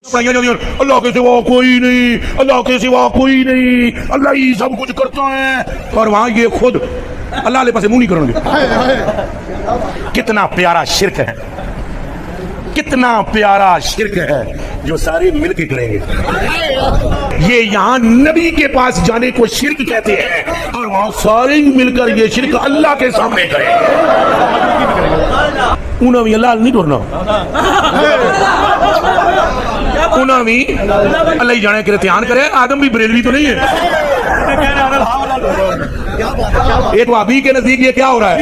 اللہ کے سوا کوئی نہیں، اللہ کے سوا کوئی نہیں، اللہ ہی سب کچھ کرتا ہے، اور وہاں یہ خود اللہ علیہ پاس منہ نہیں کریں گے۔ کتنا پیارا شرک ہے، کتنا پیارا شرک ہے جو سارے مل کے کریں گے۔ یہ یہاں نبی کے پاس جانے کو شرک کہتے ہیں، اور وہاں سارے مل کر یہ شرک اللہ کے سامنے کریں گے۔ انہوں بھی اللہ نہیں کرنا، انہوں بھی اللہ ہی جانے کے لیے دھیان کرے۔ آدم بھی بریلوی تو نہیں ہے۔ ایک وابی کے نزدیک یہ کیا ہو رہا ہے؟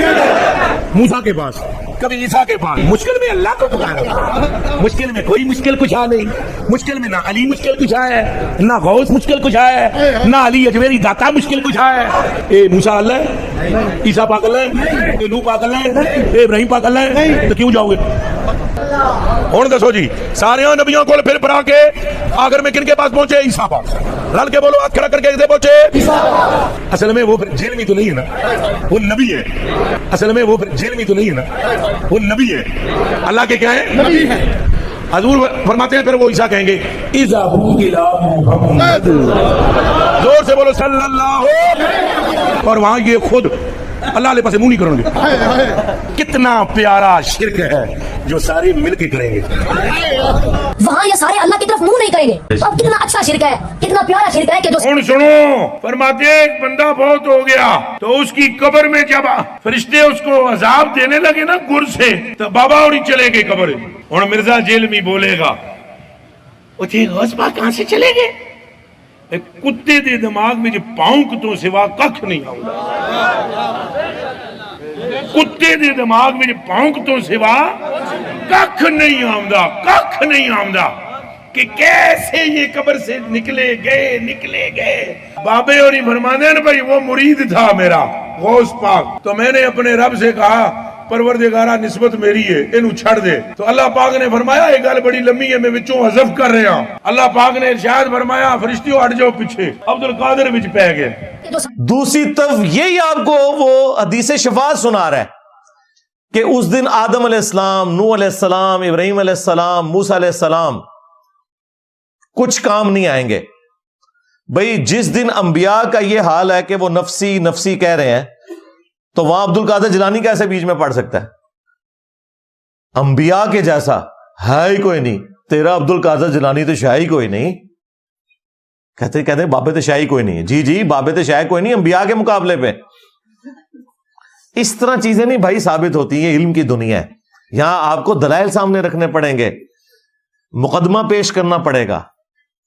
موسیٰ کے پاس، کبھی عیسیٰ کے پاس، مشکل میں اللہ کو پکارا، مشکل میں کوئی مشکل کشا نہیں، مشکل میں نہ علی مشکل کشا ہے، نہ غوث مشکل کشا ہے، نہ علی اجمیری داتا مشکل کشا ہے۔ اے موسیٰ اللہ ہے، عیسیٰ پاک اللہ ہے، اے نوح پاک اللہ ہے، اے ابراہیم پاک اللہ ہے، تو کیوں جاؤ گے؟ ہوں دسو جی، سارے نبیوں کو پھر پھرا کے آخر میں کن کے پاس پہنچے؟ عیسیٰ پاک۔ رل کے بولو، ہاتھ کھڑا کر کے پہنچے۔ اصل میں وہ جیل میں تو نہیں ہے نا، وہ نبی ہے۔ اصل میں وہ جیل میں تو نہیں ہے نا، وہ نبی ہے، اللہ کے کیا ہے؟ نبی ہے۔ حضور فرماتے ہیں پھر وہ عیسیٰ کہیں گے محمد، زور سے بولو صلی اللہ، اور وہاں یہ خود اللہ علیہ پاس منہ نہیں کریں گے۔ کتنا پیارا شرک ہے جو سارے مل کے کریں گے، وہاں یہ سارے اللہ کی طرف منہ نہیں کریں گے۔ اب کتنا اچھا شرک ہے، کتنا پیارا شرک ہے کہ جو سنو، فرماتے ہیں ایک بندہ بہت ہو گیا تو اس کی قبر میں جب فرشتے اس کو عذاب دینے لگے نا گر سے، تو بابا اور ہی چلے گئے قبر۔ اور مرزا جیل میں بولے گا، اچھے غوث پاک کہاں سے چلے گئے؟ ایک کتے دے دماغ میں جو پاؤں تو سوا ککھ نہیں آؤں، کتے دے دماغ میں جو پاؤں تو سوا ککھ نہیں آمدہ، ککھ نہیں آمدہ کہ کیسے یہ قبر سے نکلے گئے۔ بابے اور ہی فرمانے ہیں بھائی وہ مرید تھا میرا غوث پاک، تو میں نے اپنے رب سے کہا پروردگارہ نسبت میری ہے، انہوں چھڑ دے۔ تو اللہ پاک نے فرمایا یہ گل بڑی لمبی ہے، میں وچوں حذف کر رہا ہوں۔ اللہ پاک نے ارشاد فرمایا فرشتیوں ہٹ جاؤ پیچھے، عبد القادر وچ پہ گئے۔ دوسری طرف یہی آپ کو وہ حدیث شفاعت سنا رہا ہے کہ اس دن آدم علیہ السلام، نوح علیہ السلام، ابراہیم علیہ السلام، موسیٰ علیہ السلام کچھ کام نہیں آئیں گے۔ بھئی جس دن انبیاء کا یہ حال ہے کہ وہ نفسی نفسی کہہ رہے ہیں، تو وہاں عبد القادر جیلانی کیسے بیچ میں پڑھ سکتا ہے؟ انبیاء کے جیسا ہے ہی کوئی نہیں، تیرا عبد القادر جیلانی تو شاہی کوئی نہیں۔ کہتے بابے تو شاہی کوئی نہیں ہے۔ جی بابے تو شاہی کوئی نہیں انبیاء کے مقابلے پہ۔ اس طرح چیزیں نہیں بھائی ثابت ہوتی ہیں، علم کی دنیا ہے، یہاں آپ کو دلائل سامنے رکھنے پڑیں گے، مقدمہ پیش کرنا پڑے گا۔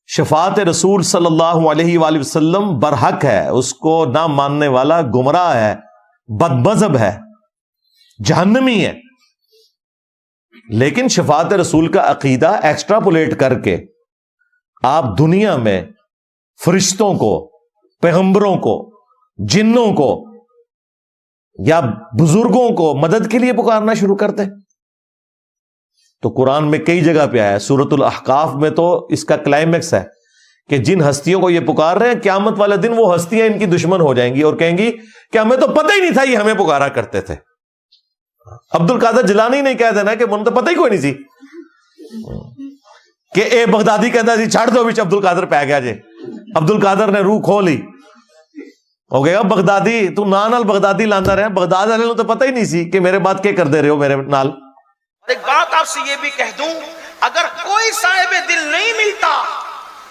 شفاعت رسول صلی اللہ علیہ وآلہ وسلم برحق ہے، اس کو نہ ماننے والا گمراہ ہے، بد مذہب ہے، جہنمی ہے۔ لیکن شفاعت رسول کا عقیدہ ایکسٹراپولیٹ کر کے آپ دنیا میں فرشتوں کو، پیغمبروں کو، جنوں کو یا بزرگوں کو مدد کے لیے پکارنا شروع کرتے ہیں۔ تو قرآن میں کئی جگہ پہ آیا، سورۃ الاحقاف میں تو اس کا کلائمیکس ہے کہ جن ہستیوں کو یہ پکار رہے ہیں قیامت والے دن وہ ہستیاں ان کی دشمن ہو جائیں گی اور کہیں گی کہ ہمیں تو پتہ ہی نہیں تھا یہ ہمیں پکارا کرتے تھے۔ عبد القادر جیلانی نہیں کہہ دینا کہ مجھے تو پتہ ہی کوئی نہیں سی کہ اے بغدادی کہتا جی چھاڑ دو بچ عبد القادر پہ گیا جی، عبد القادر نے روح کھو لی، ہو گیا بغدادی تو نال بغدادی لاندہ رہے، بغداد والے تو پتہ ہی نہیں سی کہ میرے بات کیا کر دے رہے ہو میرے نال۔ ایک بات آپ سے یہ بھی کہہ دوں، اگر کوئی صاحب دل نہیں ملتا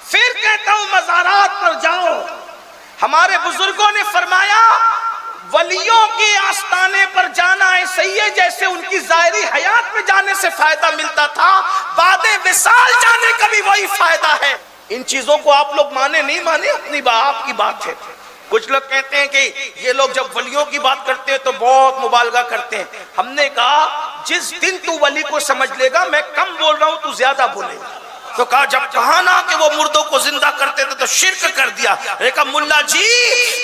پھر کہتا ہوں مزارات پر جاؤ۔ ہمارے بزرگوں نے فرمایا ولیوں کے آستانے پر جانا ایسے ہی ہے جیسے ان کی ظاہری حیات میں جانے سے فائدہ ملتا تھا، بعد وصال جانے کا بھی وہی فائدہ ہے۔ ان چیزوں کو آپ لوگ مانے نہیں مانے اپنی آپ کی بات ہے۔ کچھ لوگ کہتے ہیں کہ یہ لوگ جب ولیوں کی بات کرتے ہیں تو بہت مبالغہ کرتے ہیں۔ ہم نے کہا جس دن تو ولی کو سمجھ لے گا میں کم بول رہا ہوں تو زیادہ بولے گا، تو کہا جب کہا نا کہ وہ مردوں کو زندہ کرتے تھے تو شرک کر دیا۔ کہا ملا جی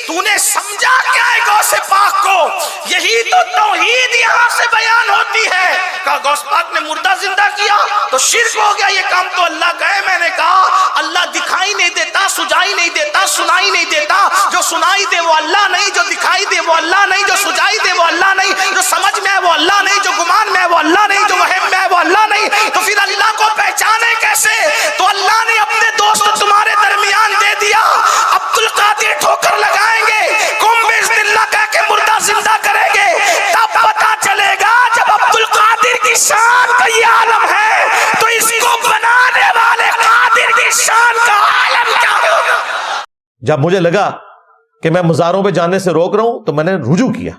تو نے سمجھا کیا ہے غوث پاک کو؟ یہی تو توحید یہاں سے بیان ہوتی ہے۔ کہا غوث پاک نے مردہ زندہ کیا تو شرک ہو گیا، یہ کام تو اللہ کا ہے۔ میں نے کہا اللہ دکھائی نہیں دیتا، سجائی نہیں دیتا، سنائی نہیں دیتا، جو سنائی دے وہ اللہ نہیں، جو دکھائی دے وہ اللہ نہیں، جو سجائی دے وہ اللہ نہیں، جو سمجھ میں ہے وہ اللہ نہیں، جو گمان میں ہے وہ اللہ نہیں، جو وہم میں ہے وہ اللہ نہیں، تو پھر اللہ کو پہچانے کیسے؟ تو اللہ جب مجھے لگا کہ میں مزاروں پہ جانے سے روک رہا ہوں تو میں نے رجوع کیا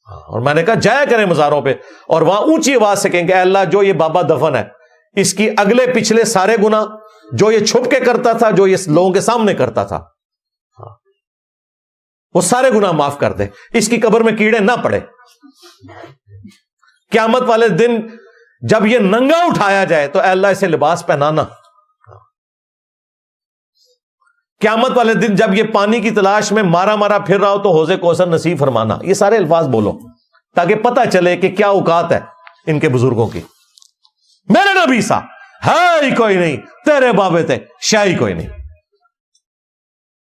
اور میں نے کہا جایا کریں مزاروں پہ اور وہاں اونچی آواز سے کہیں کہ اے اللہ جو یہ بابا دفن ہے اس کی اگلے پچھلے سارے گناہ جو یہ چھپ کے کرتا تھا جو یہ لوگوں کے سامنے کرتا تھا وہ سارے گناہ معاف کر دے, اس کی قبر میں کیڑے نہ پڑے. قیامت والے دن جب یہ ننگا اٹھایا جائے تو اے اللہ اسے لباس پہنانا. قیامت والے دن جب یہ پانی کی تلاش میں مارا مارا پھر رہا ہو تو حوض کوثر نصیب فرمانا. یہ سارے الفاظ بولو تاکہ پتہ چلے کہ کیا اوقات ہے ان کے بزرگوں کی. میرے نبی سا ہے ہی کوئی نہیں, تیرے بابے تھے شاہی کوئی نہیں.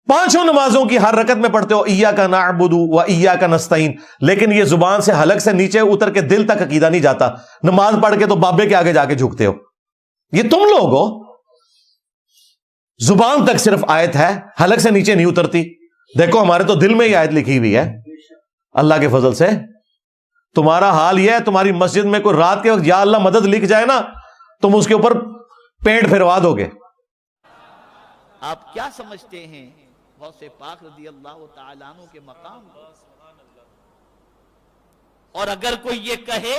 پانچوں نمازوں کی ہر رکعت میں پڑھتے ہو ایاک نعبد و ایاک نستعین, لیکن یہ زبان سے حلق سے نیچے اتر کے دل تک عقیدہ نہیں جاتا. نماز پڑھ کے تو بابے کے آگے جا کے جھکتے ہو. یہ تم لوگ ہو. زبان تک صرف آیت ہے, حلق سے نیچے نہیں اترتی. دیکھو ہمارے تو دل میں ہی آیت لکھی ہوئی ہے اللہ کے فضل سے. تمہارا حال یہ ہے تمہاری مسجد میں کوئی رات کے وقت یا اللہ مدد لکھ جائے نا تم اس کے اوپر پینٹ پھروا دو گے. آپ کیا سمجھتے ہیں غوث پاک رضی اللہ تعالیٰ عنہ کے مقام کو؟ اور اگر کوئی یہ کہے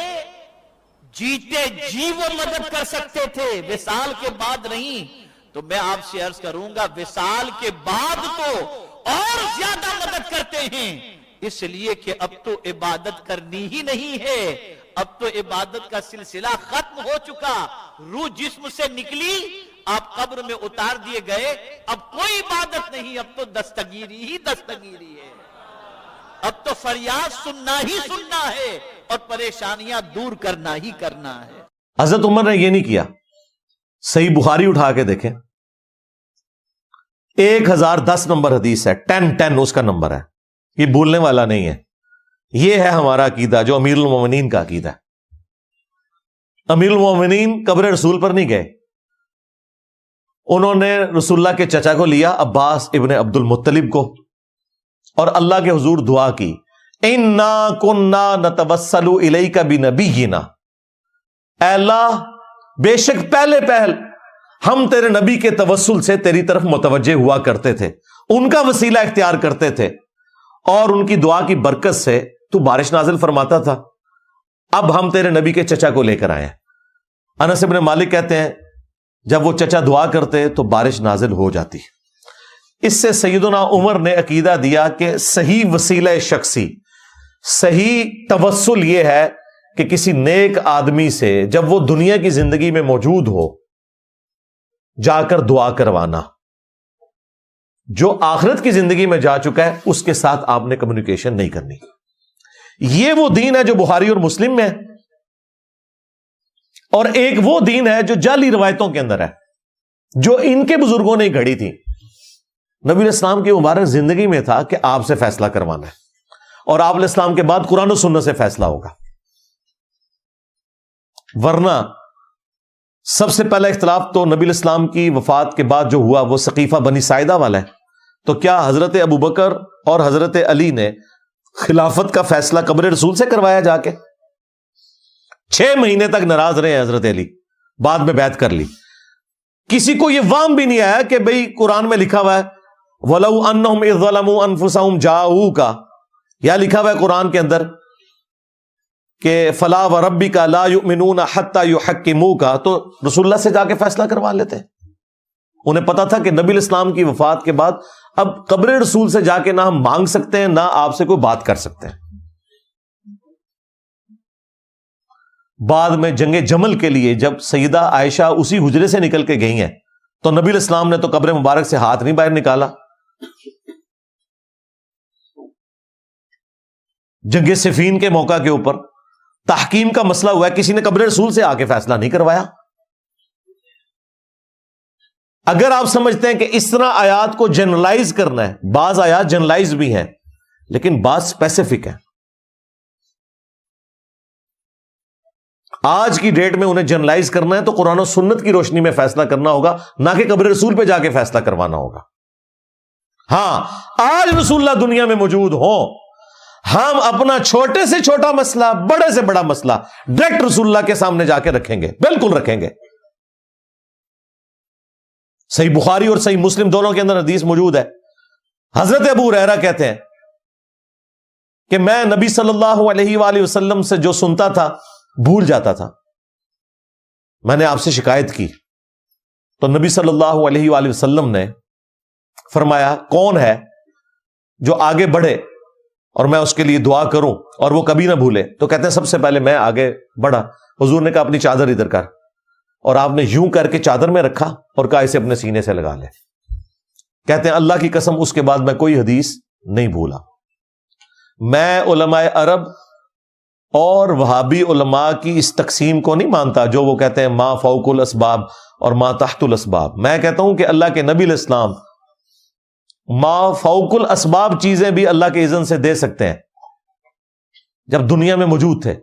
جیتے جی وہ مدد کر سکتے تھے وصال کے بعد نہیں, تو میں آپ سے عرض کروں گا وصال کے بعد تو اور زیادہ مدد کرتے ہیں, اس لیے کہ اب تو عبادت کرنی ہی نہیں ہے. اب تو عبادت کا سلسلہ ختم ہو چکا. روح جسم سے نکلی, آپ قبر میں اتار دیے گئے, اب کوئی عبادت نہیں, اب تو دستگیری ہی دستگیری ہے. اب تو فریاد سننا ہی سننا ہے اور پریشانیاں دور کرنا ہی کرنا ہے. حضرت عمر نے یہ نہیں کیا. صحیح بخاری اٹھا کے دیکھیں 1010 نمبر حدیث ہے, 10 اس کا نمبر ہے. یہ بھولنے والا نہیں ہے. یہ ہے ہمارا عقیدہ جو امیر المومنین کا عقیدہ ہے. امیر المومنین قبر رسول پر نہیں گئے, انہوں نے رسول اللہ کے چچا کو لیا عباس ابن عبد المطلب کو اور اللہ کے حضور دعا کی اِنَّا كُنَّا نَتَوَسَّلُ إِلَيْكَ بِنَبِيِّنَا, اے اللہ بے شک پہلے پہل ہم تیرے نبی کے توسل سے تیری طرف متوجہ ہوا کرتے تھے, ان کا وسیلہ اختیار کرتے تھے اور ان کی دعا کی برکت سے تو بارش نازل فرماتا تھا. اب ہم تیرے نبی کے چچا کو لے کر آئے ہیں. انس بن مالک کہتے ہیں جب وہ چچا دعا کرتے تو بارش نازل ہو جاتی. اس سے سیدنا عمر نے عقیدہ دیا کہ صحیح وسیلہ شخصی, صحیح توسل یہ ہے کہ کسی نیک آدمی سے جب وہ دنیا کی زندگی میں موجود ہو جا کر دعا کروانا. جو آخرت کی زندگی میں جا چکا ہے اس کے ساتھ آپ نے کمیونیکیشن نہیں کرنی. یہ وہ دین ہے جو بخاری اور مسلم میں ہے, اور ایک وہ دین ہے جو جعلی روایتوں کے اندر ہے جو ان کے بزرگوں نے گھڑی تھی. نبی علیہ السلام کی مبارک زندگی میں تھا کہ آپ سے فیصلہ کروانا ہے اور آپ علیہ السلام کے بعد قرآن و سنت سے فیصلہ ہوگا. ورنہ سب سے پہلا اختلاف تو نبی علیہ السلام کی وفات کے بعد جو ہوا وہ سقیفہ بنی ساعدہ والا ہے. تو کیا حضرت ابوبکر اور حضرت علی نے خلافت کا فیصلہ قبر رسول سے کروایا جا کے؟ 6 مہینے تک ناراض رہے ہیں حضرت علی, بعد میں بیعت کر لی. کسی کو یہ وام بھی نہیں آیا کہ بھئی قرآن میں لکھا ہوا ہے وَلَوْ أَنَّهُمْ إِذْ ظَلَمُوا أَنفُسَهُمْ جَاءُوكَ, یا لکھا ہوا ہے قرآن کے اندر کہ فَلَا وَرَبِّكَ لَا يُؤْمِنُونَ حَتَّى يُحَكِّمُوكَ, تو رسول اللہ سے جا کے فیصلہ کروا لیتے. انہیں پتا تھا کہ نبی الاسلام کی وفات کے بعد اب قبر رسول سے جا کے نہ ہم مانگ سکتے ہیں نہ آپ سے کوئی بات کر سکتے ہیں. بعد میں جنگ جمل کے لیے جب سیدہ عائشہ اسی حجرے سے نکل کے گئی ہیں تو نبی الاسلام نے تو قبر مبارک سے ہاتھ نہیں باہر نکالا. جنگ صفین کے موقع کے اوپر تحکیم کا مسئلہ ہوا ہے, کسی نے قبر رسول سے آ کے فیصلہ نہیں کروایا. اگر آپ سمجھتے ہیں کہ اس طرح آیات کو جنرلائز کرنا ہے, بعض آیات جنرلائز بھی ہیں لیکن بعض اسپیسیفک ہیں. آج کی ڈیٹ میں انہیں جنرلائز کرنا ہے تو قرآن و سنت کی روشنی میں فیصلہ کرنا ہوگا, نہ کہ قبر رسول پہ جا کے فیصلہ کروانا ہوگا. ہاں آج رسول اللہ دنیا میں موجود ہوں, ہم اپنا چھوٹے سے چھوٹا مسئلہ بڑے سے بڑا مسئلہ ڈائریکٹ رسول اللہ کے سامنے جا کے رکھیں گے, بالکل رکھیں گے. صحیح بخاری اور صحیح مسلم دونوں کے اندر حدیث موجود ہے حضرت ابو ہریرہ کہتے ہیں کہ میں نبی صلی اللہ علیہ وآلہ وسلم سے جو سنتا تھا بھول جاتا تھا. میں نے آپ سے شکایت کی تو نبی صلی اللہ علیہ وآلہ وسلم نے فرمایا کون ہے جو آگے بڑھے اور میں اس کے لیے دعا کروں اور وہ کبھی نہ بھولے؟ تو کہتے ہیں سب سے پہلے میں آگے بڑھا. حضور نے کہا اپنی چادر ادھر کر, اور آپ نے یوں کر کے چادر میں رکھا اور کہا اسے اپنے سینے سے لگا لے. کہتے ہیں اللہ کی قسم اس کے بعد میں کوئی حدیث نہیں بھولا. میں علماء عرب اور وہابی علماء کی اس تقسیم کو نہیں مانتا جو وہ کہتے ہیں ما فوق الاسباب اور ما تحت الاسباب. میں کہتا ہوں کہ اللہ کے نبی علیہ السلام ما فوق الاسباب چیزیں بھی اللہ کے اذن سے دے سکتے ہیں جب دنیا میں موجود تھے.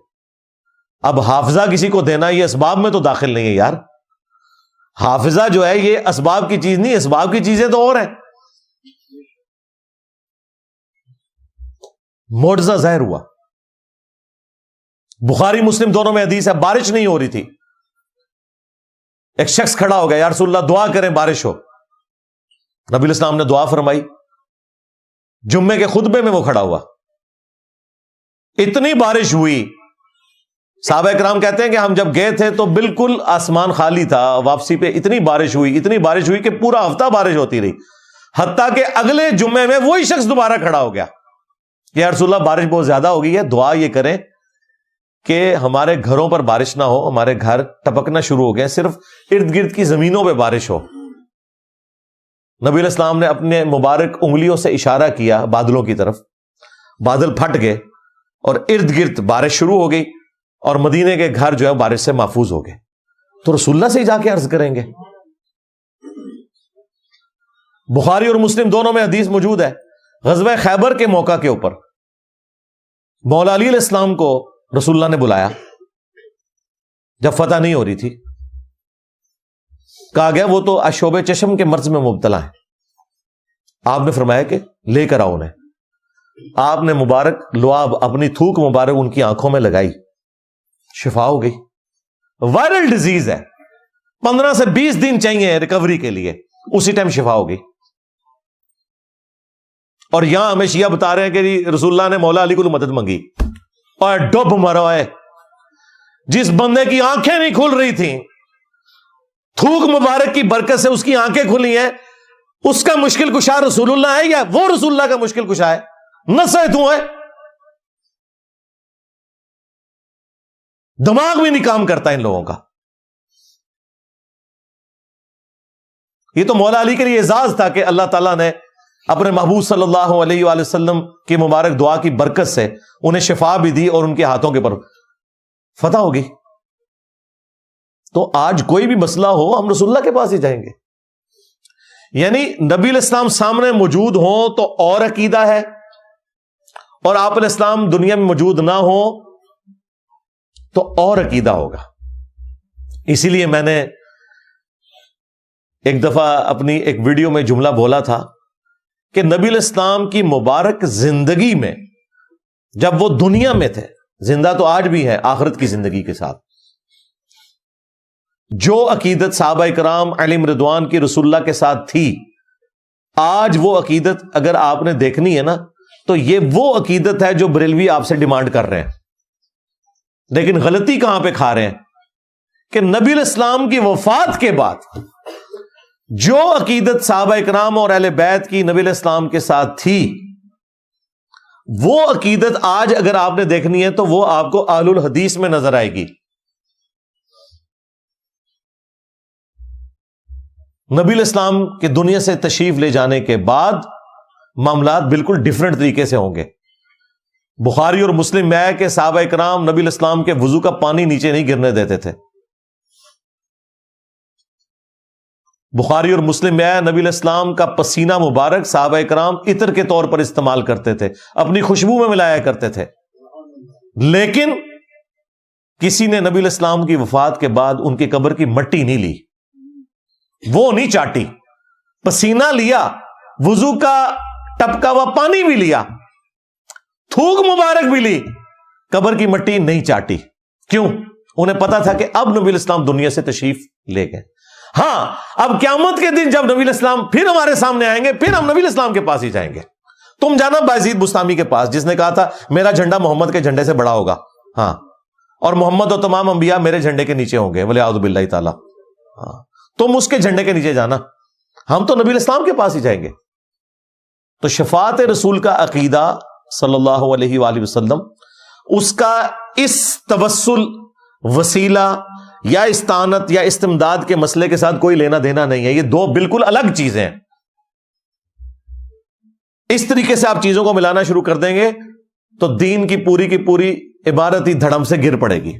اب حافظہ کسی کو دینا یہ اسباب میں تو داخل نہیں ہے یار. حافظہ جو ہے یہ اسباب کی چیز نہیں, اسباب کی چیزیں تو اور ہیں. معجزہ ظاہر ہوا. بخاری مسلم دونوں میں حدیث ہے, بارش نہیں ہو رہی تھی, ایک شخص کھڑا ہو گیا, یا رسول اللہ دعا کریں بارش ہو. نبی علیہ السلام نے دعا فرمائی. جمعے کے خطبے میں وہ کھڑا ہوا, اتنی بارش ہوئی. صحابہ کرام کہتے ہیں کہ ہم جب گئے تھے تو بالکل آسمان خالی تھا, واپسی پہ اتنی بارش ہوئی کہ پورا ہفتہ بارش ہوتی رہی, حتیٰ کہ اگلے جمعے میں وہی شخص دوبارہ کھڑا ہو گیا کہ یا رسول اللہ بارش بہت زیادہ ہو گئی ہے, دعا یہ کریں کہ ہمارے گھروں پر بارش نہ ہو, ہمارے گھر ٹپکنا شروع ہو گئے, صرف ارد گرد کی زمینوں پہ بارش ہو. نبی علیہ السلام نے اپنے مبارک انگلیوں سے اشارہ کیا بادلوں کی طرف, بادل پھٹ گئے اور ارد گرد بارش شروع ہو گئی, اور مدینے کے گھر جو ہے بارش سے محفوظ ہو گئے. تو رسول اللہ سے ہی جا کے عرض کریں گے. بخاری اور مسلم دونوں میں حدیث موجود ہے. غزوہ خیبر کے موقع کے اوپر مولا علی علیہ السلام کو رسول اللہ نے بلایا جب فتح نہیں ہو رہی تھی. کہا گیا وہ تو اشوب چشم کے مرض میں مبتلا ہے. آپ نے فرمایا کہ لے کر آؤ انہیں. آپ نے مبارک لعاب اپنی تھوک مبارک ان کی آنکھوں میں لگائی, شفا ہو گئی. وائرل ڈیزیز ہے, 15 سے 20 دن چاہیے ریکوری کے لیے, اسی ٹائم شفا ہو گئی. اور یہاں ہمیں شیعہ بتا رہے ہیں کہ رسول اللہ نے مولا علی کو مدد مانگی, اور ڈب مرو ہے. جس بندے کی آنکھیں نہیں کھل رہی تھیں, تھوک مبارک کی برکت سے اس کی آنکھیں کھلی ہیں, اس کا مشکل کشا رسول اللہ ہے یا وہ رسول اللہ کا مشکل کشا ہے؟ نصیحت ہے. دماغ بھی نہیں کام کرتا ان لوگوں کا. یہ تو مولا علی کے لیے اعزاز تھا کہ اللہ تعالیٰ نے اپنے محبوب صلی اللہ علیہ وآلہ وسلم کی مبارک دعا کی برکت سے انہیں شفا بھی دی اور ان کے ہاتھوں کے پر فتح ہوگی. تو آج کوئی بھی مسئلہ ہو ہم رسول اللہ کے پاس ہی جائیں گے. یعنی نبی علیہ السلام سامنے موجود ہوں تو اور عقیدہ ہے, اور آپ علیہ السلام دنیا میں موجود نہ ہو تو اور عقیدہ ہوگا. اسی لیے میں نے ایک دفعہ اپنی ایک ویڈیو میں جملہ بولا تھا کہ نبی علیہ السلام کی مبارک زندگی میں جب وہ دنیا میں تھے, زندہ تو آج بھی ہے آخرت کی زندگی کے ساتھ, جو عقیدت صحابہ کرام علیہم رضوان کی رسول اللہ کے ساتھ تھی, آج وہ عقیدت اگر آپ نے دیکھنی ہے نا تو یہ وہ عقیدت ہے جو بریلوی آپ سے ڈیمانڈ کر رہے ہیں. لیکن غلطی کہاں پہ کھا رہے ہیں کہ نبی علیہ السلام کی وفات کے بعد جو عقیدت صحابہ کرام اور اہل بیت کی نبی علیہ السلام کے ساتھ تھی, وہ عقیدت آج اگر آپ نے دیکھنی ہے تو وہ آپ کو اہل الحدیث میں نظر آئے گی. نبی علیہ السلام کے دنیا سے تشریف لے جانے کے بعد معاملات بالکل ڈیفرنٹ طریقے سے ہوں گے. بخاری اور مسلم میں ہے کہ صحابہ کرام نبی علیہ السلام کے وضو کا پانی نیچے نہیں گرنے دیتے تھے. بخاری اور مسلم میں ہے نبی علیہ السلام کا پسینہ مبارک صحابہ کرام عطر کے طور پر استعمال کرتے تھے, اپنی خوشبو میں ملایا کرتے تھے. لیکن کسی نے نبی علیہ السلام کی وفات کے بعد ان کی قبر کی مٹی نہیں لی, وہ نہیں چاٹی, پسینہ لیا, وضو کا ٹپکا ہوا پانی بھی لیا, تھوک مبارک بھی لی, قبر کی مٹی نہیں چاٹی. کیوں؟ انہیں پتا تھا کہ اب نبی علیہ السلام دنیا سے تشریف لے گئے. ہاں اب قیامت کے دن جب نبی علیہ السلام پھر ہمارے سامنے آئیں گے، پھر ہم نبی علیہ السلام کے پاس ہی جائیں گے. تم جانا بایزید بستامی کے پاس، جس نے کہا تھا میرا جھنڈا محمد کے جھنڈے سے بڑا ہوگا، ہاں، اور محمد اور تمام انبیاء میرے جھنڈے کے نیچے ہوں گے، ولیعوذ باللہ تعالی. ہاں تم اس کے جھنڈے کے نیچے جانا، ہم تو نبی علیہ السلام کے پاس ہی جائیں گے. تو شفاعت رسول کا عقیدہ صلی اللہ علیہ وآلہ وسلم، اس کا اس توسل، وسیلہ یا استعانت یا استمداد کے مسئلے کے ساتھ کوئی لینا دینا نہیں ہے. یہ دو بالکل الگ چیزیں ہیں. اس طریقے سے آپ چیزوں کو ملانا شروع کر دیں گے تو دین کی پوری عبارت ہی دھڑم سے گر پڑے گی.